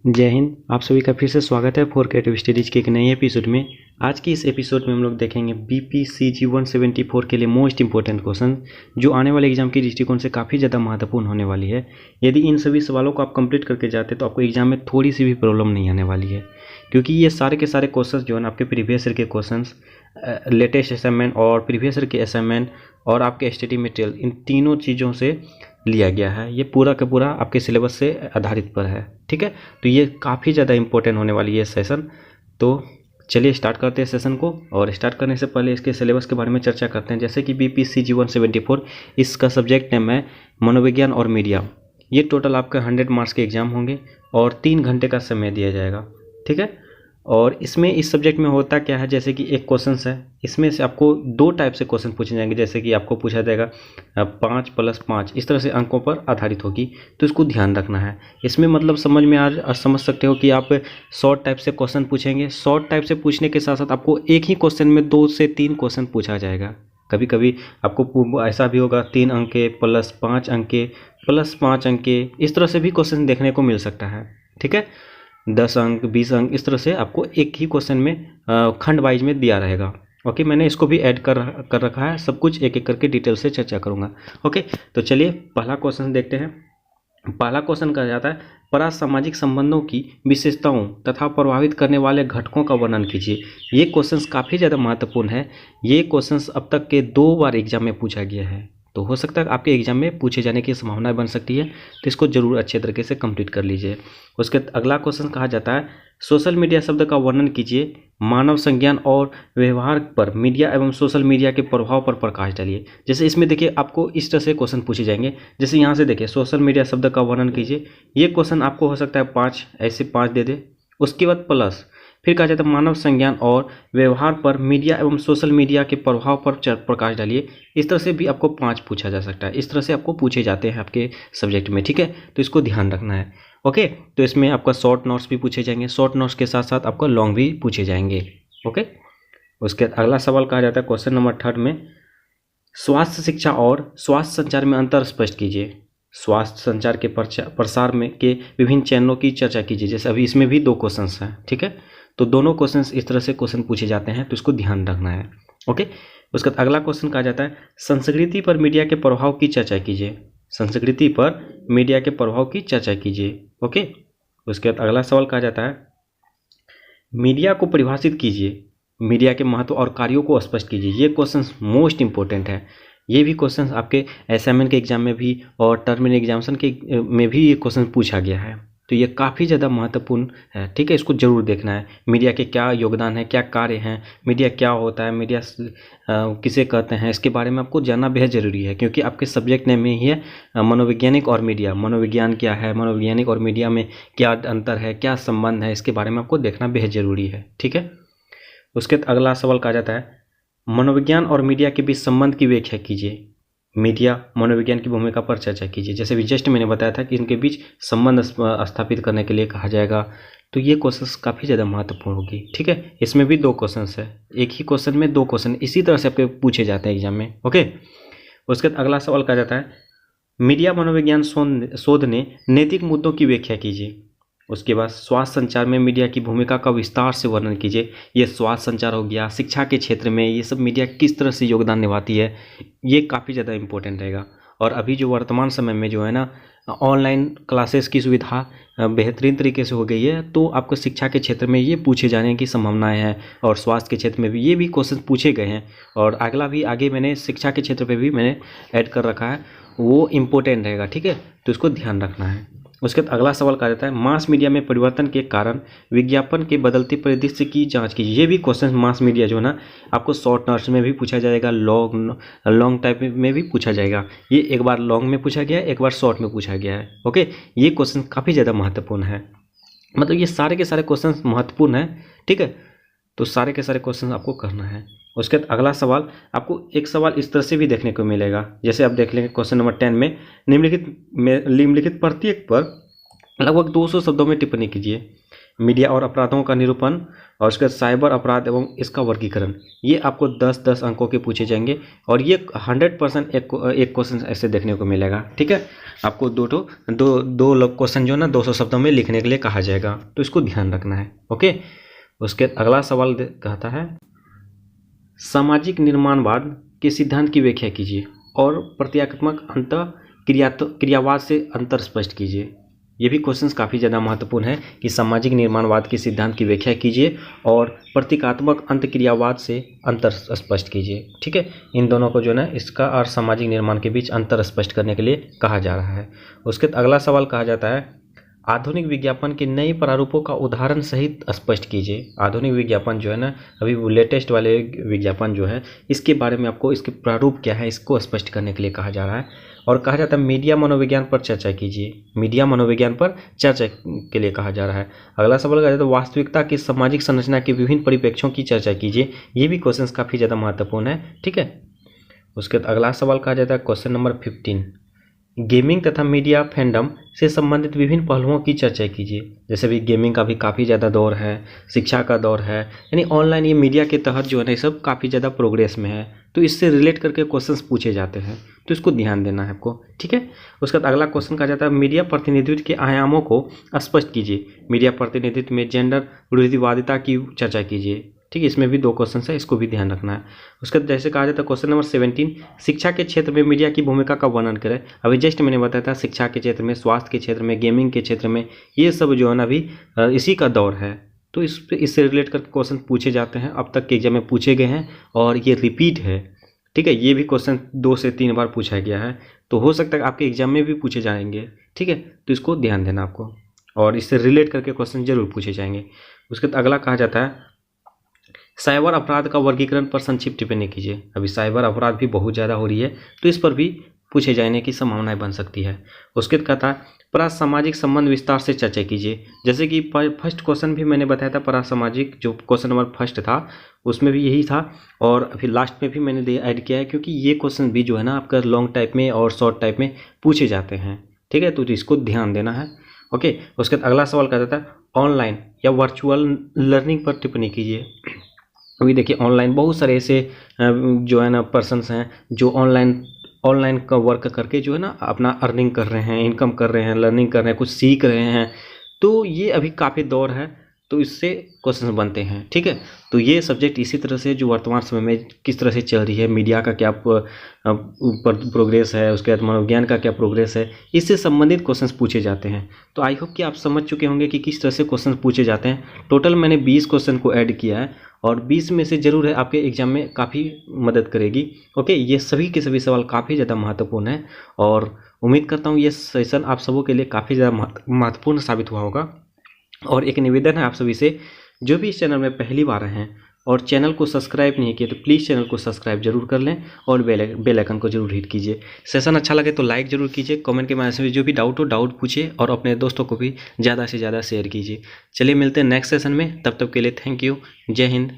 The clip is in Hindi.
जय हिंद। आप सभी का फिर से स्वागत है फॉर क्रिएटिव स्टडीज के एक नए एपिसोड में। आज की इस एपिसोड में हम लोग देखेंगे BPCG 174 के लिए मोस्ट इंपॉर्टेंट क्वेश्चन जो आने वाले एग्जाम के दृष्टिकोण से काफ़ी ज़्यादा महत्वपूर्ण होने वाली है। यदि इन सभी सवालों को आप कंप्लीट करके जाते तो आपको एग्जाम में थोड़ी सी भी प्रॉब्लम नहीं आने वाली है, क्योंकि ये सारे के सारे क्वेश्चन जो है आपके प्रीवियस ईयर के क्वेश्चन, लेटेस्ट असाइनमेंट और प्रीवियस ईयर के असाइनमेंट और आपके स्टडी मटेरियल, इन तीनों चीज़ों से लिया गया है। ये पूरा का पूरा आपके सिलेबस से आधारित पर है, ठीक है। तो ये काफ़ी ज़्यादा इंपॉर्टेंट होने वाली है सेशन। तो चलिए स्टार्ट करते हैं सेशन को, और स्टार्ट करने से पहले इसके सिलेबस के बारे में चर्चा करते हैं। जैसे कि BPCG 174 इसका सब्जेक्ट नेम है मनोविज्ञान और मीडिया। ये टोटल आपका 100 मार्क्स के एग्जाम होंगे और 3 घंटे का समय दिया जाएगा, ठीक है। और इसमें इस सब्जेक्ट में होता क्या है, जैसे कि एक क्वेश्चन है, इसमें से आपको 2 टाइप से क्वेश्चन पूछे जाएंगे। जैसे कि आपको पूछा जाएगा 5 + 5, इस तरह से अंकों पर आधारित होगी, तो इसको ध्यान रखना है। इसमें मतलब समझ में आज समझ सकते हो कि आप शॉर्ट टाइप से क्वेश्चन पूछेंगे। शॉर्ट टाइप से पूछने के साथ साथ आपको एक ही क्वेश्चन में 2 से 3 क्वेश्चन पूछा जाएगा। कभी कभी आपको ऐसा भी होगा 3 अंक के +5 अंक के +5 अंक के, इस तरह से भी क्वेश्चन देखने को मिल सकता है, ठीक है। 10 अंक 20 अंक, इस तरह से आपको एक ही क्वेश्चन में खंड वाइज में दिया रहेगा। ओके, मैंने इसको भी ऐड कर रखा है। सब कुछ एक एक करके डिटेल से चर्चा करूंगा। ओके, तो चलिए पहला क्वेश्चन देखते हैं। पहला क्वेश्चन कहा जाता है परासामाजिक संबंधों की विशेषताओं तथा प्रभावित करने वाले घटकों का वर्णन कीजिए। ये क्वेश्चंस काफ़ी ज़्यादा महत्वपूर्ण है। ये क्वेश्चंस अब तक के 2 बार एग्जाम में पूछा गया है, तो हो सकता है आपके एग्जाम में पूछे जाने की संभावना बन सकती है। तो इसको जरूर अच्छे तरीके से कंप्लीट कर लीजिए। उसके अगला क्वेश्चन कहा जाता है सोशल मीडिया शब्द का वर्णन कीजिए। मानव संज्ञान और व्यवहार पर मीडिया एवं सोशल मीडिया के प्रभाव पर प्रकाश डालिए। जैसे इसमें देखिए आपको इस तरह से क्वेश्चन पूछे जाएंगे। जैसे यहाँ से देखिए सोशल मीडिया शब्द का वर्णन कीजिए, ये क्वेश्चन आपको हो सकता है 5, ऐसे 5 दे दे। उसके बाद प्लस फिर कहा जाता है मानव संज्ञान और व्यवहार पर मीडिया एवं सोशल मीडिया के प्रभाव पर प्रकाश डालिए। इस तरह से भी आपको 5 पूछा जा सकता है। इस तरह से आपको पूछे जाते हैं आपके सब्जेक्ट में, ठीक है। तो इसको ध्यान रखना है। ओके, तो इसमें आपका शॉर्ट नोट्स भी पूछे जाएंगे, शॉर्ट नोट्स के साथ साथ आपका लॉन्ग भी पूछे जाएंगे। ओके, उसके अगला सवाल कहा जाता है क्वेश्चन नंबर 3 में स्वास्थ्य शिक्षा और स्वास्थ्य संचार में अंतर स्पष्ट कीजिए। स्वास्थ्य संचार के प्रसार में के विभिन्न चैनलों की चर्चा कीजिए। जैसे अभी इसमें भी 2 क्वेश्चंस हैं, ठीक है। तो दोनों क्वेश्चंस इस तरह से क्वेश्चन पूछे जाते हैं, तो इसको ध्यान रखना है। ओके, उसका अगला क्वेश्चन कहा जाता है संस्कृति पर मीडिया के प्रभाव की चर्चा कीजिए। संस्कृति पर मीडिया के प्रभाव की चर्चा कीजिए। ओके, उसके बाद अगला सवाल कहा जाता है मीडिया को परिभाषित कीजिए। मीडिया के महत्व और कार्यों को स्पष्ट कीजिए। ये क्वेश्चन मोस्ट इंपॉर्टेंट है। ये भी क्वेश्चन आपके असाइनमेंट के एग्जाम में भी और टर्मिनल एग्जामिनेशन के में भी ये क्वेश्चन पूछा गया है। तो ये काफ़ी ज़्यादा महत्वपूर्ण है, ठीक है। इसको जरूर देखना है। मीडिया के क्या योगदान है, क्या कार्य हैं, मीडिया क्या होता है, मीडिया किसे कहते हैं, इसके बारे में आपको जानना बेहद ज़रूरी है, क्योंकि आपके सब्जेक्ट नेम में ही है मनोवैज्ञानिक और मीडिया। मनोविज्ञान क्या है, मनोवैज्ञानिक और मीडिया में क्या अंतर है, क्या संबंध है, इसके बारे में आपको देखना बेहद ज़रूरी है, ठीक है। उसके अगला सवाल कहा जाता है मनोविज्ञान और मीडिया के बीच संबंध की व्याख्या कीजिए। मीडिया मनोविज्ञान की भूमिका पर चर्चा कीजिए। जैसे भी जस्ट मैंने बताया था कि इनके बीच संबंध स्थापित करने के लिए कहा जाएगा। तो ये क्वेश्चंस काफ़ी ज़्यादा महत्वपूर्ण होगी, ठीक है। इसमें भी 2 क्वेश्चंस है, एक ही क्वेश्चन में 2 क्वेश्चन इसी तरह से आपके पूछे जाते हैं एग्जाम में। ओके, उसके बाद अगला सवाल कहा जाता है मीडिया मनोविज्ञान शोध ने नैतिक मुद्दों की व्याख्या कीजिए। उसके बाद स्वास्थ्य संचार में मीडिया की भूमिका का विस्तार से वर्णन कीजिए। ये स्वास्थ्य संचार हो गया, शिक्षा के क्षेत्र में ये सब मीडिया किस तरह से योगदान निभाती है, ये काफ़ी ज़्यादा इंपॉर्टेंट रहेगा। और अभी जो वर्तमान समय में जो है ना ऑनलाइन क्लासेस की सुविधा बेहतरीन तरीके से हो गई है, तो आपको शिक्षा के क्षेत्र में ये पूछे जाने की संभावनाएं हैं, और स्वास्थ्य के क्षेत्र में भी ये भी क्वेश्चन पूछे गए हैं। और अगला भी आगे मैंने शिक्षा के क्षेत्र पे भी मैंने ऐड कर रखा है, वो इम्पोर्टेंट रहेगा, ठीक है। तो इसको ध्यान रखना है। उसके बाद अगला सवाल कहा जाता है मास मीडिया में परिवर्तन के कारण विज्ञापन के बदलते परिदृश्य की जांच कीजिए। ये भी क्वेश्चन मास मीडिया जो है ना आपको शॉर्ट नोट्स में भी पूछा जाएगा, लॉन्ग टाइप में भी पूछा जाएगा। ये एक बार लॉन्ग में पूछा गया है, एक बार शॉर्ट में पूछा गया है। ओके, ये क्वेश्चन काफ़ी ज़्यादा महत्वपूर्ण है। मतलब ये सारे के सारे क्वेश्चन महत्वपूर्ण हैं, ठीक है। तो सारे के सारे क्वेश्चन आपको करना है। उसके बाद अगला सवाल आपको एक सवाल इस तरह से भी देखने को मिलेगा। जैसे आप देख लेंगे क्वेश्चन नंबर 10 में निम्नलिखित प्रत्येक पर लगभग 200 शब्दों में टिप्पणी कीजिए। मीडिया और अपराधों का निरूपण, और उसके बाद साइबर अपराध एवं इसका वर्गीकरण। ये आपको 10-10 अंकों के पूछे जाएंगे और ये 100% एक क्वेश्चन ऐसे देखने को मिलेगा। ठीक है, आपको दो क्वेश्चन जो है ना 200 शब्दों में लिखने के लिए कहा जाएगा, तो इसको ध्यान रखना है। ओके, उसके अगला सवाल कहता है सामाजिक निर्माणवाद के सिद्धांत की व्याख्या कीजिए और प्रतीकात्मक अंत क्रियावाद से अंतर स्पष्ट कीजिए। ये भी क्वेश्चंस काफ़ी ज़्यादा महत्वपूर्ण है कि सामाजिक निर्माणवाद के सिद्धांत की व्याख्या कीजिए और प्रतीकात्मक अंत क्रियावाद से अंतर स्पष्ट कीजिए। ठीक है, इन दोनों को जो है ना इसका और सामाजिक निर्माण के बीच अंतर स्पष्ट करने के लिए कहा जा रहा है। उसके अगला सवाल कहा जाता है आधुनिक विज्ञापन के नए प्रारूपों का उदाहरण सहित स्पष्ट कीजिए। आधुनिक विज्ञापन जो है ना, अभी वो लेटेस्ट वाले विज्ञापन जो है, इसके बारे में आपको इसके प्रारूप क्या है इसको स्पष्ट करने के लिए कहा जा रहा है। और कहा जाता है मीडिया मनोविज्ञान पर चर्चा कीजिए। मीडिया मनोविज्ञान पर चर्चा के लिए कहा जा रहा है। अगला सवाल कहा जाता है वास्तविकता की सामाजिक संरचना के विभिन्न परिप्रेक्ष्यों की चर्चा कीजिए। ये भी क्वेश्चन काफ़ी ज़्यादा महत्वपूर्ण है। ठीक है, उसके अगला सवाल कहा जाता है क्वेश्चन नंबर 15 गेमिंग तथा मीडिया फैंडम से संबंधित विभिन्न पहलुओं की चर्चा कीजिए। जैसे भी गेमिंग का भी काफ़ी ज़्यादा दौर है, शिक्षा का दौर है, यानी ऑनलाइन ये मीडिया के तहत जो है ना ये सब काफ़ी ज़्यादा प्रोग्रेस में है, तो इससे रिलेट करके क्वेश्चंस पूछे जाते हैं, तो इसको ध्यान देना है आपको। ठीक है, उसके बाद अगला क्वेश्चन कहा जाता है मीडिया प्रतिनिधित्व के आयामों को स्पष्ट कीजिए। मीडिया प्रतिनिधित्व में जेंडर रूढ़िवादिता की चर्चा कीजिए। ठीक है, इसमें भी 2 क्वेश्चन है, इसको भी ध्यान रखना है। उसके बाद जैसे कहा जाता है क्वेश्चन नंबर 17 शिक्षा के क्षेत्र में मीडिया की भूमिका का वर्णन करें। अभी जस्ट मैंने बताया था शिक्षा के क्षेत्र में, स्वास्थ्य के क्षेत्र में, गेमिंग के क्षेत्र में, ये सब जो है ना अभी इसी का दौर है, तो इससे रिलेट करके क्वेश्चन पूछे जाते हैं। अब तक के एग्जाम में पूछे गए हैं और ये रिपीट है। ठीक है, ये भी क्वेश्चन 2 से 3 बार पूछा गया है, तो हो सकता है आपके एग्जाम में भी पूछे जाएंगे। ठीक है, तो इसको ध्यान देना आपको, और इससे रिलेट करके क्वेश्चन जरूर पूछे जाएंगे। उसके बाद अगला कहा जाता है साइबर अपराध का वर्गीकरण पर संक्षिप्त टिप्पणी कीजिए। अभी साइबर अपराध भी बहुत ज़्यादा हो रही है, तो इस पर भी पूछे जाने की संभावनाएं बन सकती है। उसके बाद कहता है परासामाजिक संबंध विस्तार से चर्चा कीजिए। जैसे कि फर्स्ट क्वेश्चन भी मैंने बताया था, परासामाजिक जो क्वेश्चन नंबर फर्स्ट था उसमें भी यही था, और अभी लास्ट में भी मैंने ऐड किया है, क्योंकि ये क्वेश्चन भी जो है ना आपका लॉन्ग टाइप में और शॉर्ट टाइप में पूछे जाते हैं। ठीक है, तो इसको ध्यान देना है। ओके, उसके बाद अगला सवाल कहता है ऑनलाइन या वर्चुअल लर्निंग पर टिप्पणी कीजिए। अभी देखिए ऑनलाइन बहुत सारे ऐसे जो है ना पर्सन्स हैं जो ऑनलाइन का वर्क करके जो है ना अपना अर्निंग कर रहे हैं, इनकम कर रहे हैं, लर्निंग कर रहे हैं, कुछ सीख रहे हैं, तो ये अभी काफ़ी दौर है, तो इससे क्वेश्चन बनते हैं। ठीक है, तो ये सब्जेक्ट इसी तरह से जो वर्तमान समय में किस तरह से चल रही है, मीडिया का क्या प्रोग्रेस है, उसके बाद मनोविज्ञान का क्या प्रोग्रेस है, इससे संबंधित क्वेश्चंस पूछे जाते हैं। तो आई होप कि आप समझ चुके होंगे कि किस तरह से क्वेश्चन पूछे जाते हैं। टोटल मैंने 20 क्वेश्चन को ऐड किया है, और 20 में से जरूर है आपके एग्जाम में काफ़ी मदद करेगी। ओके, ये सभी के सभी सवाल काफ़ी ज़्यादा महत्वपूर्ण है, और उम्मीद करता हूँ ये सेशन आप सबों के लिए काफ़ी ज़्यादा महत्वपूर्ण साबित हुआ होगा। और एक निवेदन है आप सभी से, जो भी इस चैनल में पहली बार हैं और चैनल को सब्सक्राइब नहीं किए तो प्लीज़ चैनल को सब्सक्राइब जरूर कर लें, और बेल आइकन को जरूर हिट कीजिए। सेशन अच्छा लगे तो लाइक जरूर कीजिए, कमेंट के माध्यम से जो भी डाउट हो डाउट पूछिए, और अपने दोस्तों को भी ज़्यादा से ज़्यादा शेयर कीजिए। चलिए मिलते हैं नेक्स्ट सेशन में, तब तक के लिए थैंक यू। जय हिंद,